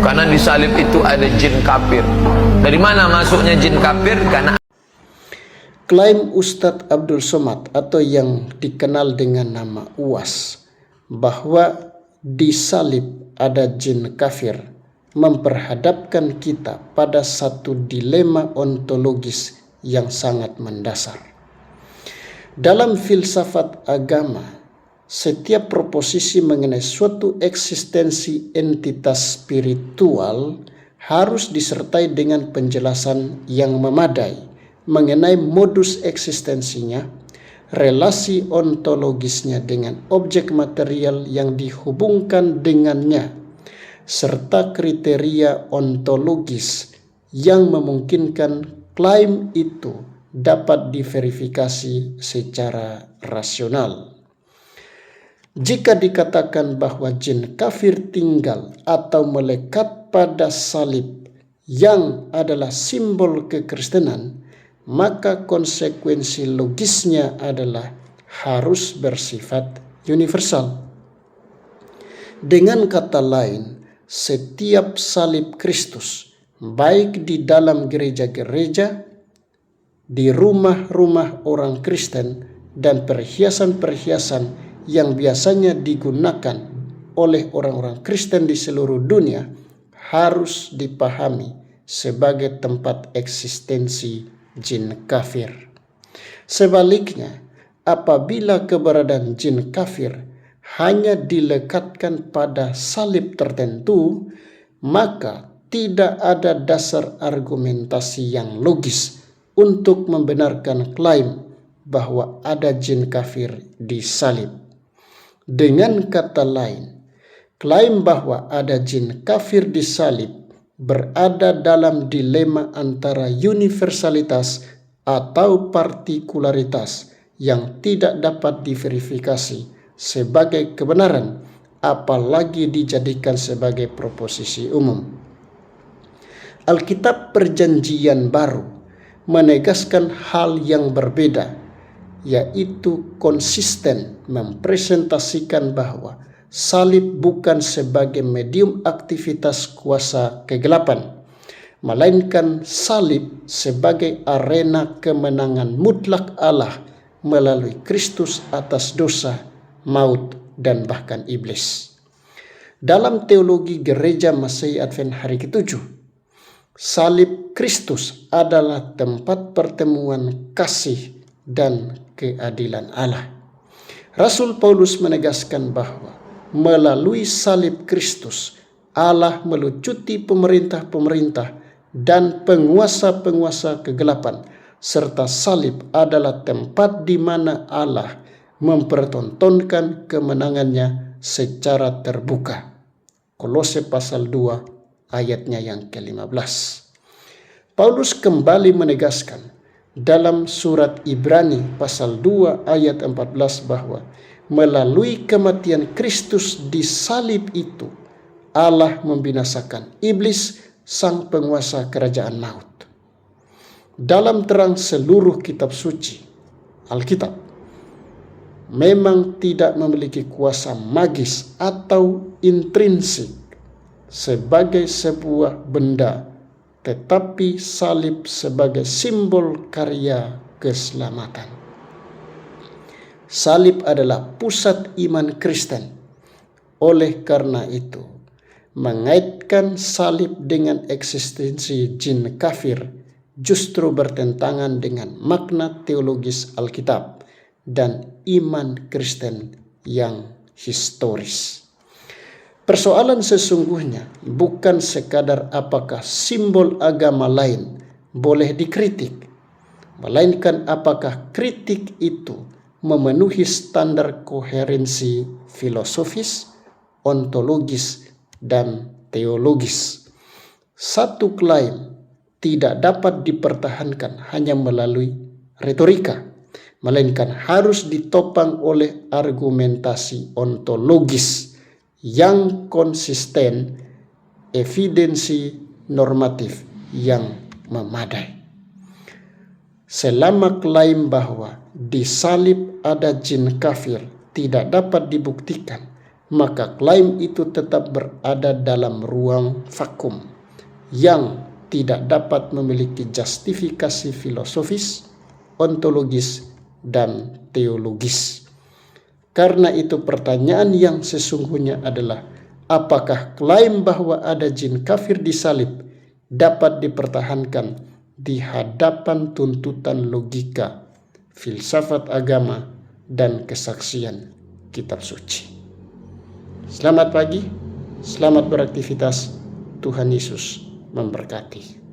karena di salib itu ada jin kafir. Dari mana masuknya jin kafir? Karena klaim Ustadz Abdul Somad atau yang dikenal dengan nama UAS bahwa di salib ada jin kafir memperhadapkan kita pada satu dilema ontologis yang sangat mendasar. Dalam filsafat agama, setiap proposisi mengenai suatu eksistensi entitas spiritual harus disertai dengan penjelasan yang memadai mengenai modus eksistensinya, relasi ontologisnya dengan objek material yang dihubungkan dengannya, serta kriteria ontologis yang memungkinkan klaim itu dapat diverifikasi secara rasional. Jika dikatakan bahwa jin kafir tinggal atau melekat pada salib yang adalah simbol kekristenan, maka konsekuensi logisnya adalah harus bersifat universal. Dengan kata lain, setiap salib Kristus, baik di dalam gereja-gereja, di rumah-rumah orang Kristen, dan perhiasan-perhiasan yang biasanya digunakan oleh orang-orang Kristen di seluruh dunia harus dipahami sebagai tempat eksistensi jin kafir. Sebaliknya, apabila keberadaan jin kafir hanya dilekatkan pada salib tertentu, maka tidak ada dasar argumentasi yang logis untuk membenarkan klaim bahwa ada jin kafir di salib. Dengan kata lain, klaim bahwa ada jin kafir di salib berada dalam dilema antara universalitas atau partikularitas yang tidak dapat diverifikasi sebagai kebenaran, apalagi dijadikan sebagai proposisi umum. Alkitab Perjanjian Baru menegaskan hal yang berbeda, yaitu konsisten mempresentasikan bahwa salib bukan sebagai medium aktivitas kuasa kegelapan, melainkan salib sebagai arena kemenangan mutlak Allah melalui Kristus atas dosa, maut, dan bahkan iblis. Dalam teologi Gereja Masehi Advent hari ke-7, salib Kristus adalah tempat pertemuan kasih dan keadilan Allah. Rasul Paulus menegaskan bahwa melalui salib Kristus, Allah melucuti pemerintah-pemerintah dan penguasa-penguasa kegelapan, serta salib adalah tempat di mana Allah mempertontonkan kemenangannya secara terbuka. Kolose pasal 2 ayatnya yang ke-15. Paulus kembali menegaskan dalam surat Ibrani pasal 2 ayat 14 bahwa melalui kematian Kristus di salib itu, Allah membinasakan iblis, sang penguasa kerajaan maut. Dalam terang seluruh kitab suci, Alkitab memang tidak memiliki kuasa magis atau intrinsik sebagai sebuah benda, tetapi salib sebagai simbol karya keselamatan. Salib adalah pusat iman Kristen. Oleh karena itu, mengaitkan salib dengan eksistensi jin kafir justru bertentangan dengan makna teologis Alkitab dan iman Kristen yang historis. Persoalan sesungguhnya bukan sekadar apakah simbol agama lain boleh dikritik, melainkan apakah kritik itu memenuhi standar koherensi filosofis, ontologis, dan teologis. Satu klaim tidak dapat dipertahankan hanya melalui retorika, melainkan harus ditopang oleh argumentasi ontologis yang konsisten, evidensi normatif yang memadai. Selama klaim bahwa di salib ada jin kafir tidak dapat dibuktikan, maka klaim itu tetap berada dalam ruang vakum yang tidak dapat memiliki justifikasi filosofis, ontologis, dan teologis. Karena itu pertanyaan yang sesungguhnya adalah, apakah klaim bahwa ada jin kafir di salib dapat dipertahankan di hadapan tuntutan logika, filsafat agama, dan kesaksian kitab suci? Selamat pagi, selamat beraktivitas, Tuhan Yesus memberkati.